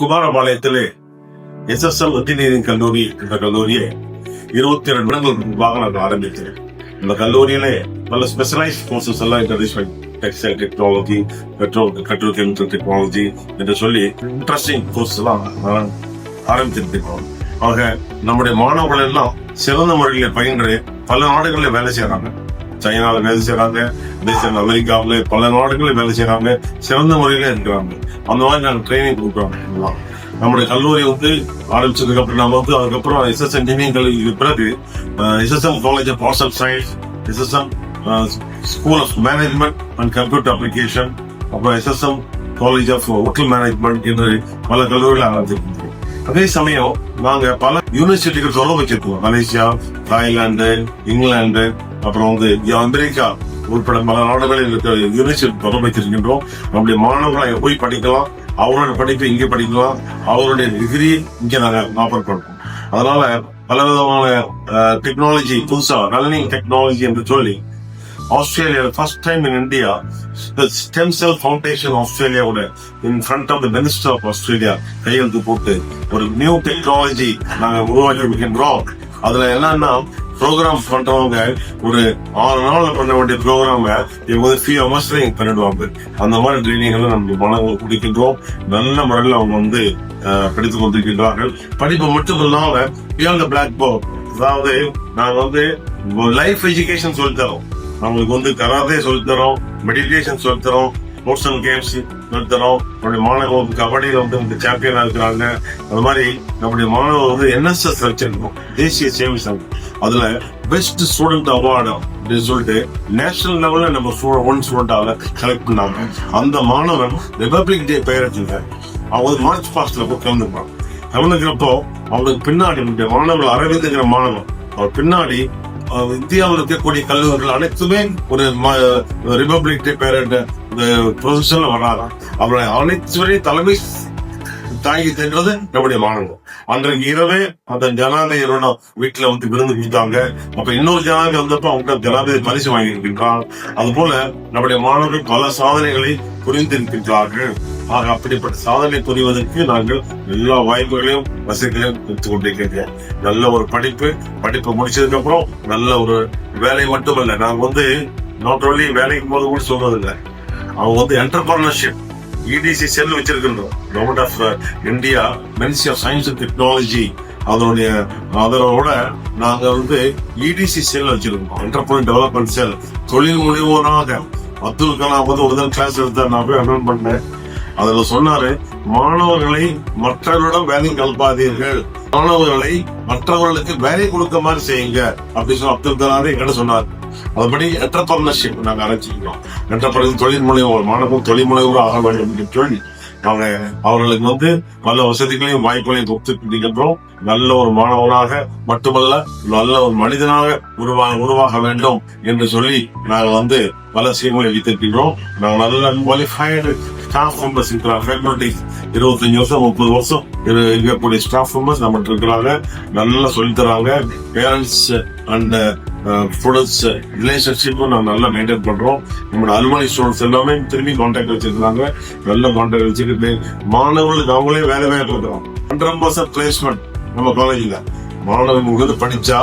குமாரபாளையத்திலே SSM engineering கல்லூரி என்ற கல்லூரியை 22 இடங்கள் முன்பாக நாங்கள் ஆரம்பித்தேன். இந்த கல்லூரியிலே நல்ல ஸ்பெஷலைஸ்ட் கோர்சஸ் எல்லாம் இன்ட்ரடியூஸ் பண்ணி டெக்ஸ்டைல் டெக்னாலஜி, பெட்ரோகெமிக்கல் டெக்னாலஜி என்று சொல்லி இன்ட்ரெஸ்டிங் கோர்ஸ் எல்லாம் ஆரம்பித்திருக்கிறோம். ஆக நம்முடைய மாணவர்கள் எல்லாம் சிறந்த முறையில் பயின்று பல நாடுகளில் வேலை செய்யறாங்க. சைனாவில் வேலை செய்யறாங்க, அமெரிக்காவில் பல நாடுகளில் வேலை செய்யறாங்க, சிறந்த முறையில இருக்கிறாங்க. அந்த மாதிரி நாங்கள் ட்ரைனிங் கொடுக்குறோம். நம்முடைய கல்லூரி ஆரம்பிச்சதுக்கு அப்புறம் நம்ம அதுக்கப்புறம் SS இன்ஜினியரிங் கல்லூரிக்கு பிறகு SSM college of arts and science, SSM school of management and computer application, அப்புறம் SSM college of hotel management என்று பல கல்லூரிகள் ஆரம்பிச்சிருக்கோம். அதே சமயம் நாங்க பல யூனிவர்சிட்டிகள் தொடர்பு வச்சிருக்கோம். மலேசியா, தாய்லாந்து, இங்கிலாந்து, அப்புறம் அமெரிக்கா உட்பட பல நாடுகளில் இருக்கிற யூனிவர்சிட்டி தொடர்பு வச்சிருக்கின்றோம். நம்முடைய மாணவர்களை போய் படிக்கலாம், அவரோட படிப்பை இங்கே படிக்கலாம், அவருடைய டிகிரி இங்கே நாங்க ஆஃபர் பண்றோம். அதனால பல விதமான டெக்னாலஜி, புதுசா ரன்னிங் டெக்னாலஜி என்று சொல்லி Australia first time in India stem cell foundation ஆஸ்திரேலியாவோட in front of the minister of Australia கையெழுத்து போட்டு ஒரு நியூ டெக்னாலஜி நாங்க உருவாக்கி இருக்கின்றோம். அதுல என்னன்னா ப்ரோக்ராம் பண்றவங்க ஒரு 6 நாள் பண்ண வேண்டிய ப்ரோக்ராம few hours பண்ணிடுவாங்க. அந்த மாதிரி ட்ரைனிங் எல்லாம் நம்ம மாணவர்கள் கொடுக்கின்றோம். நல்ல முறையில் அவங்க படித்துக் கொண்டிருக்கின்றார்கள். படிப்பு மட்டும் இல்லாம பியாண்ட் த பிளாக் போர்ட், அதாவது நாங்க லைஃப் எஜுகேஷன் சொல்லித்தரோம். நம்மளுக்கு கராத்தே சொல்லித்தரோம், மெடிடேஷன் சொல்லித்தரோம், ஸ்போர்ட்ஸ் அண்ட் கேம்ஸ் சொல்லித்தரோம். நம்முடைய மாணவர்கள் கபடியில சாம்பியனா இருக்கிறாங்க. அது மாதிரி நம்முடைய மாணவர்கள் NSS வச்சிருக்கோம், தேசிய சேவை சங்கம். அதுல பெஸ்ட் ஸ்டூடெண்ட் அவார்டு அப்படின்னு சொல்லிட்டு நேஷனல் லெவல்ல நம்ம ஒன் ஸ்டூடெண்டால செலக்ட் பண்ணாங்க. அந்த மாணவன் ரிபப்ளிக் டே பெயரத்துல அவங்க மார்ச் பாஸ்ட்ல போய் கலந்துக்கிறப்போ அவங்களுக்கு பின்னாடி மாணவர்கள் அரவிந்துங்கிற மாணவன் அவர் பின்னாடி இந்தியாவில் இருக்கக்கூடிய கல்லூரிகள் அனைத்துமே ஒரு ரிபப்ளிக் டே பேரண்ட் ப்ரொஃபஷன்ல வராங்க. அவரை அனைத்து தலைமை தாங்கி சென்றது நம்முடைய மாணவர்கள். அன்றைக்கு இரவே அந்த ஜனாதிபதியோட வீட்டுல விருந்து கொடுத்தாங்க. அப்ப இன்னொரு ஜனாதிபதி வந்தப்ப அவங்க ஜனாதிபதி பரிசு வாங்கி இருக்கின்றார். அது போல நம்முடைய மாணவர்கள் பல சாதனைகளை புரிந்திருக்கின்றார்கள். ஆக அப்படிப்பட்ட சாதனை புரிவதற்கு நாங்கள் எல்லா வாய்ப்புகளையும் வசதிகளையும் எடுத்துக் கொண்டிருக்கிறோம். நல்ல ஒரு படிப்பு முடிச்சதுக்கு அப்புறம் நல்ல ஒரு வேலை மட்டுமல்ல, நாங்க நாட் ஓன்லி வேலைக்கு போது கூட சொல்றதில்லை, அவங்க என்டர்பிரனர்ஷிப் EDC செல் வச்சிருக்கின்றோம். Government of India ministry of science and technology அதோட நாங்க EDC செல் வச்சிருக்கோம், என்டர்பிரனர் டெவலப்மெண்ட் செல். தொழில் முனைவோராக அப்துல் கலாம் ஒரு கிளாஸ் எடுத்த நான் போய் அட்டெண்ட் பண்ணேன். அதுல சொன்னாரு, மாணவர்களை மற்றவர்களிடம் வேலை கல்பாதீர்கள், மாணவர்களை மற்றவர்களுக்கு வேலை கொடுக்க மாதிரி செய்யுங்க அப்படின்னு சொல்லி அப்துல் கலாம் என்கிட்ட சொன்னார். அதுபடி என்டர்பிரனர்ஷிப் நாங்க ஆரம்பிச்சிருக்கோம். என்டர்பிரனர் தொழில் முனைவோர், மாணவர்கள் தொழில் முனைவோர் ஆக வேண்டும் என்று சொல்லி நாங்க அவர்களுக்கு பல வசதிகளையும் வாய்ப்புகளையும் கொடுத்துக்கின்றோம். நல்ல ஒரு மாணவனாக மட்டுமல்ல, நல்ல ஒரு மனிதனாக உருவாக வேண்டும் என்று சொல்லி நாங்க பல சீர்களை வைத்திருக்கின்றோம். நாங்க நல்ல குவாலிஃபைடு ஸ்டாஃப் மெம்பர்ஸ் இருக்கிறாங்க. ஃபேக்கல்டி 25 வருஷம் 30 வருஷம் இருக்கக்கூடிய ஸ்டாஃப் மெம்பர்ஸ் நம்மகிட்ட இருக்கிறாங்க. நல்லா சொல்லித் தராங்க. பேரண்ட்ஸ் அண்ட் ஸ்டூடெண்ட்ஸ் ரிலேஷன்ஷிப்பும் நாங்கள் நல்லா மெயின்டைன் பண்றோம். நம்மளோட அலுவலி ஸ்டூடெண்ட்ஸ் எல்லாமே திரும்பி கான்டாக்ட் வச்சிருக்காங்க. நல்ல கான்டாக்ட் வச்சுக்கிட்டு மாணவர்களுக்கு அவங்களே வேலை கொடுக்குறோம். 100% பிளேஸ்மெண்ட் நம்ம காலேஜ்ல. மாணவர்கள் படிச்சா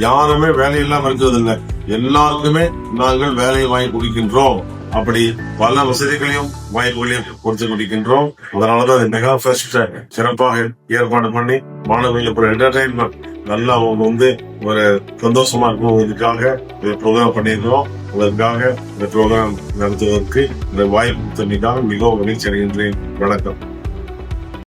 யாருமே வேலை இல்லாம இருக்கிறது இல்லை, எல்லாருக்குமே நாங்கள் வேலையை வாங்கி கொடுக்கின்றோம். அப்படி பல வசதிகளையும் வாய்ப்புகளையும் கொடுத்து கொடுக்கின்றோம். அதனாலதான் மெகா ஃபெஸ்ட் சிறப்பாக ஏற்பாடு பண்ணி மாணவர்களுக்கு ஒரு என்டர்டைன்மெண்ட் நல்லா அவங்க ஒரு சந்தோஷமா இருக்கும். இதுக்காக ப்ரோக்ராம் பண்ணியிருக்கிறோம். அதற்காக இந்த ப்ரோக்ராம் நடத்துவதற்கு இந்த வாய்ப்பு தண்ணிக்காக மிகவும் மகிழ்ச்சி அடைகின்றேன். வணக்கம்.